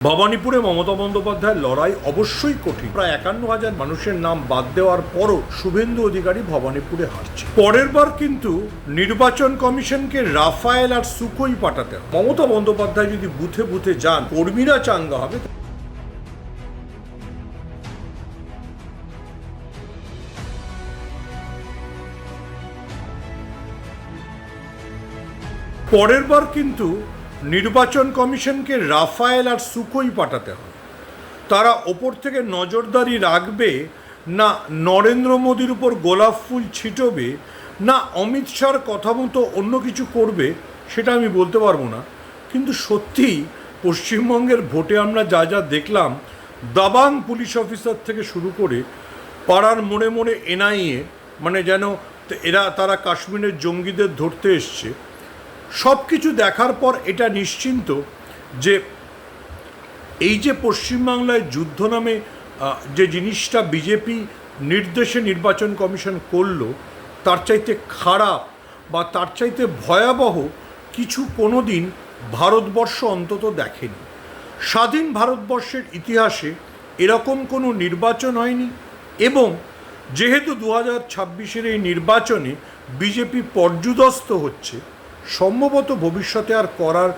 ভবানীপুরে মমতা বন্দ্যোপাধ্যায়ের লড়াই অবশ্যই কঠিন। প্রায় ৫১,০০০ মানুষের নাম বাদ দেওয়ার পরও শুভেন্দু অধিকারী ভবানীপুরে হারছে। পরের বার কিন্তু নির্বাচন কমিশনকে রাফায়েল আর সুখোই পাঠাতে হবে। মমতা বন্দ্যোপাধ্যায় যদি বুথে বুথে যান, কর্মীরা চাঙ্গা হবে। পরের বার কিন্তু নির্বাচন কমিশনকে রাফায়েল আর সুখোই পাঠাতে হবে। তারা ওপর থেকে নজরদারি রাখবে, না নরেন্দ্র মোদীর উপর গোলাপ ফুল ছিটবে, না অমিত শাহর কথা মতো অন্য কিছু করবে, সেটা আমি বলতে পারবো না। কিন্তু সত্যিই পশ্চিমবঙ্গের ভোটে আমরা যা যা দেখলাম, দাবাং পুলিশ অফিসার থেকে শুরু করে পাড়ার মোড়ে মোড়ে এনআইএ, মানে যেন তারা কাশ্মীরের জঙ্গিদের ধরতে এসছে, সব কিছু দেখার পর এটা নিশ্চিন্ত যে এই যে পশ্চিমবাংলায় যুদ্ধ নামে যে জিনিসটা বিজেপি নির্দেশে নির্বাচন কমিশন করলো, তার চাইতে খারাপ বা তার চাইতে ভয়াবহ কিছু কোনো দিন ভারতবর্ষ অন্তত দেখেনি। স্বাধীন ভারতবর্ষের ইতিহাসে এরকম কোনো নির্বাচন হয়নি। এবং যেহেতু 2026-এর এই নির্বাচনে বিজেপি পর্যুদস্ত হচ্ছে, সম্ভবত ভবিষ্যতে আর করার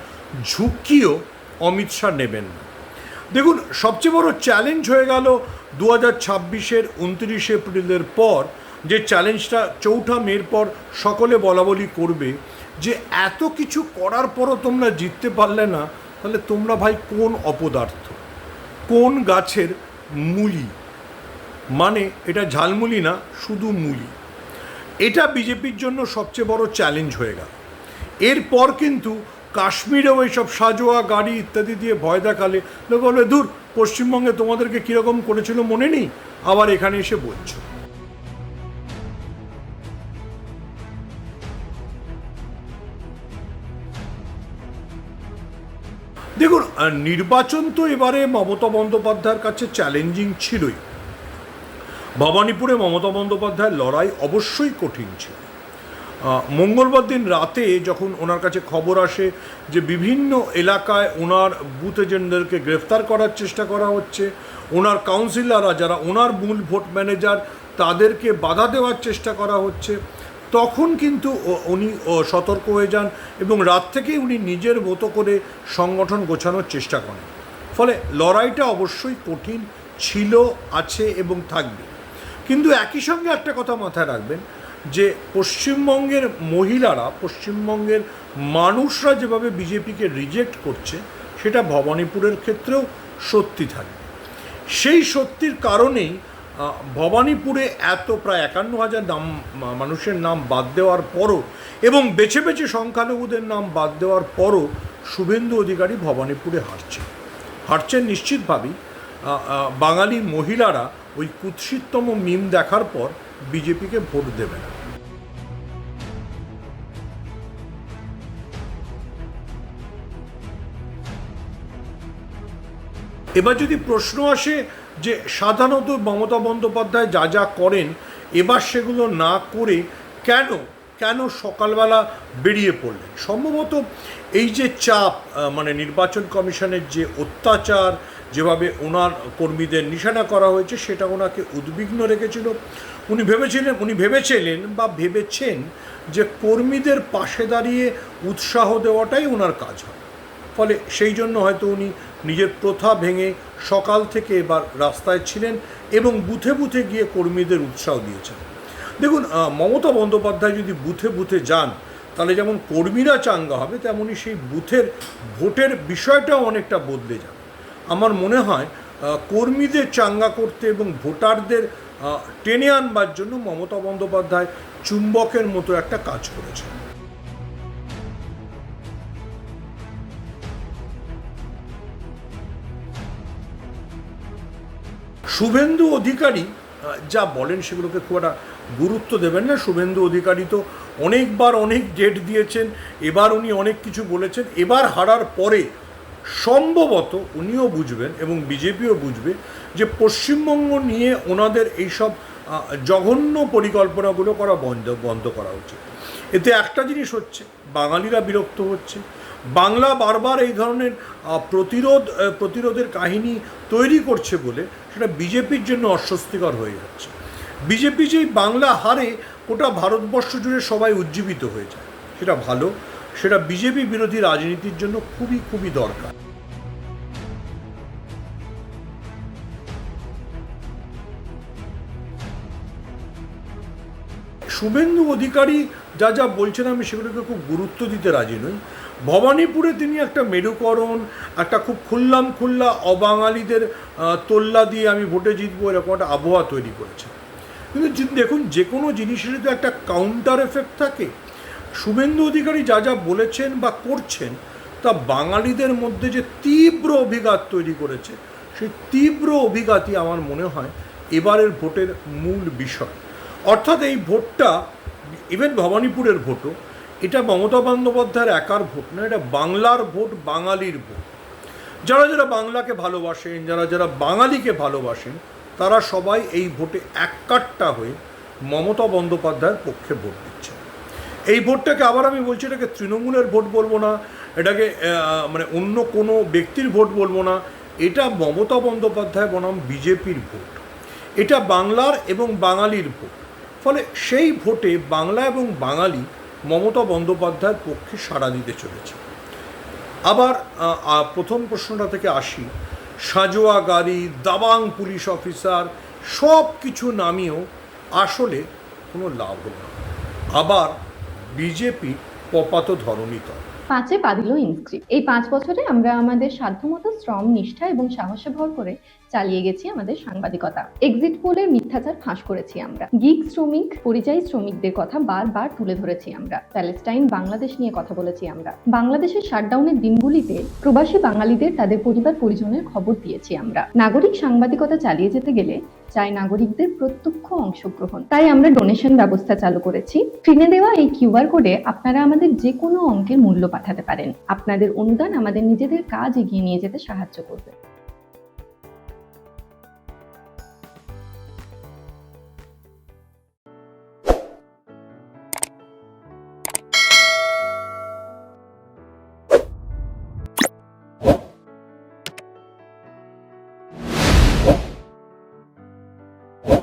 ঝুঁকিও অমিত শাহ নেবেন না। দেখুন, সবচেয়ে বড় চ্যালেঞ্জ হয়ে গেল 2026-এর 29 এপ্রিলের পর, যে চ্যালেঞ্জটা 4 মের পর সকলে বলাবলি করবে যে এত কিছু করার পরও তোমরা জিততে পারলে না, তাহলে তোমরা ভাই কোন অপদার্থ, কোন গাছের মূলি, মানে এটা ঝালমুলি না, শুধু মূলি। এটা বিজেপির জন্য সবচেয়ে বড় চ্যালেঞ্জ হয়ে গেল। এরপর কিন্তু কাশ্মীরেও এইসব সাজোয়া গাড়ি ইত্যাদি দিয়ে ভয় দেখালে লোক বলবে, দূর, পশ্চিমবঙ্গে তোমাদেরকে কীরকম করেছিল মনে নেই, আবার এখানে এসে বলছো। দেখুন, নির্বাচন তো এবারে মমতা বন্দ্যোপাধ্যায়ের কাছে চ্যালেঞ্জিং ছিলই। ভবানীপুরে মমতা বন্দ্যোপাধ্যায়ের লড়াই অবশ্যই কঠিন ছিল। মঙ্গলবার দিন রাতে যখন ওনার কাছে খবর আসে যে বিভিন্ন এলাকায় ওনার বুথ এজেন্টদেরকে গ্রেফতার করার চেষ্টা করা হচ্ছে, ওনার কাউন্সিলররা যারা ওনার মূল ভোট ম্যানেজার তাদেরকে বাধা দেওয়ার চেষ্টা করা হচ্ছে, তখন কিন্তু উনি সতর্ক হয়ে যান এবং রাত থেকেই উনি নিজের মতো করে সংগঠন গোছানোর চেষ্টা করেন। ফলে লড়াইটা অবশ্যই কঠিন ছিল, আছে এবং থাকবে। কিন্তু একই সঙ্গে একটা কথা মাথায় রাখবেন যে পশ্চিমবঙ্গের মহিলারা, পশ্চিমবঙ্গের মানুষরা যেভাবে বিজেপিকে রিজেক্ট করছে, সেটা ভবানীপুরের ক্ষেত্রেও সত্যি থাকবে। সেই সত্যির কারণেই ভবানীপুরে এত প্রায় ৫১,০০০ মানুষের নাম বাদ দেওয়ার পরও এবং বেছে বেছে সংখ্যালঘুদের নাম বাদ দেওয়ার পরও শুভেন্দু অধিকারী ভবানীপুরে হারছেন নিশ্চিতভাবেই। বাঙালি মহিলারা ওই কুৎসিততম মিম দেখার পর বিজেপিকে ভোট দেবে না। এবার যদি প্রশ্ন আসে যে সাধারণত মমতা বন্দ্যোপাধ্যায় যা যা করেন, এবার সেগুলো না করে কেন সকালবেলা বেরিয়ে পড়লেন, সম্ভবত এই যে চাপ, মানে নির্বাচন কমিশনের যে অত্যাচার, যেভাবে ওনার কর্মীদের নিশানা করা হয়েছে, সেটা ওনাকে উদ্বিগ্ন রেখেছিল। উনি ভেবেছেন যে কর্মীদের পাশে দাঁড়িয়ে উৎসাহ দেওয়াটাই ওনার কাজ হবে। ফলে সেই জন্য হয়তো উনি নিজের প্রথা ভেঙে সকাল থেকে এবার রাস্তায় ছিলেন এবং বুথে বুথে গিয়ে কর্মীদের উৎসাহ দিয়েছেন। দেখুন, মমতা বন্দ্যোপাধ্যায় যদি বুথে বুথে যান, তাহলে যেমন কর্মীরা চাঙ্গা হবে, তেমনই সেই বুথের ভোটের বিষয়টাও অনেকটা বদলে যাবে। আমার মনে হয় কর্মীদের চাঙ্গা করতে এবং ভোটারদের টেনে আনবার জন্য মমতা বন্দ্যোপাধ্যায় চুম্বকের মতো একটা কাজ করেছেন। শুভেন্দু অধিকারী যা বলেন সেগুলোকে খুব একটা গুরুত্ব দেবেন না। শুভেন্দু অধিকারী তো অনেকবার অনেক ডেট দিয়েছেন, এবার উনি অনেক কিছু বলেছেন। এবার হারার পরে সম্ভবত উনিও বুঝবেন এবং বিজেপিও বুঝবে যে পশ্চিমবঙ্গ নিয়ে ওনাদের এইসব জঘন্য পরিকল্পনাগুলো করা বন্ধ করা উচিত। এতে একটা জিনিস হচ্ছে, বাঙালিরা বিরক্ত হচ্ছে, বাংলা বারবার এই ধরনের প্রতিরোধের কাহিনী তৈরি করছে বলে সেটা বিজেপির জন্য অস্বস্তিকর হয়ে যাচ্ছে। বিজেপি যেই বাংলা হারে গোটা ভারতবর্ষ জুড়ে সবাই উজ্জীবিত হয়ে যায়, সেটা ভালো, সেটা বিজেপি বিরোধী রাজনীতির জন্য খুবই খুবই দরকার। শুভেন্দু অধিকারী যা যা বলছেন আমি সেগুলোকে খুব গুরুত্ব দিতে রাজি নই। ভবানীপুরে তিনি একটা মেরুকরণ, একটা খুব খুল্লা অবাঙালিদের তোল্লা দিয়ে আমি ভোটে জিতবো এরকম একটা আবহাওয়া তৈরি করেছেন। কিন্তু দেখুন, যে কোনো জিনিসেরই তো একটা কাউন্টার এফেক্ট থাকে। শুভেন্দু অধিকারী যা যা বলেছেন বা করছেন তা বাঙালিদের মধ্যে যে তীব্র অভিঘাত তৈরি করেছে, সেই তীব্র অভিঘাতই আমার মনে হয় এবারের ভোটের মূল বিষয়। অর্থাৎ এই ভোটটা, ইভেন ভবানীপুরের ভোটও, এটা মমতা বন্দ্যোপাধ্যায়ের একার ভোট না, এটা বাংলার ভোট, বাঙালির ভোট। যারা যারা বাংলাকে ভালোবাসেন, যারা যারা বাঙালিকে ভালোবাসেন, তারা সবাই এই ভোটে এককাট্টা হয়ে মমতা বন্দ্যোপাধ্যায়ের পক্ষে ভোট দিচ্ছেন। এই ভোটটাকে আবার আমি বলছি, এটাকে তৃণমূলের ভোট বলবো না, এটাকে মানে অন্য কোনো ব্যক্তির ভোট বলবো না, এটা মমতা বন্দ্যোপাধ্যায় বনাম বিজেপির ভোট। এটা বাংলার এবং বাঙালির ভোট। ফলে সেই ভোটে বাংলা এবং বাঙালি মমতা বন্দ্যোপাধ্যায়ের পক্ষে সাড়া দিতে চলেছে। আবার প্রথম প্রশ্নটা থেকে আসি, সাজোয়া গাড়ি, দাবাং পুলিশ অফিসার সব কিছু নামিয়েও আসলে কোনো লাভ হলো না। আবার বিজেপি পপাত ধরণীতল। 5-এ পা দিল ইনস্ক্রিপ্ট। এই 5 বছরে আমরা আমাদের সাধ্যমতো শ্রম, নিষ্ঠা এবং সাহসে ভর করে চালিয়ে গেছি আমাদের সাংবাদিকতা। এক্সিট পোলের মিথ্যাচার ফাঁস করেছি আমরা। গিগ শ্রমিক, পরিযায়ী শ্রমিকদের কথা বারবার তুলে ধরেছি আমরা। প্যালেস্টাইন, বাংলাদেশ নিয়ে কথা বলেছি আমরা। বাংলাদেশের শাটডাউনের দিনগুলিতে প্রবাসী বাঙালিদের তাদের পরিবার পরিজনের খবর দিয়েছি আমরা। নাগরিক সাংবাদিকতা চালিয়ে যেতে গেলে চাই নাগরিকদের প্রত্যক্ষ অংশগ্রহণ। তাই আমরা ডোনেশন ব্যবস্থা চালু করেছি। স্ক্রিনে দেওয়া এই কিউআর কোডে আপনারা আমাদের যে কোনো অঙ্কের মূল্য পাঠাতে পারেন। আপনাদের অনুদান আমাদের নিজেদের কাজ এগিয়ে নিয়ে যেতে সাহায্য করবে।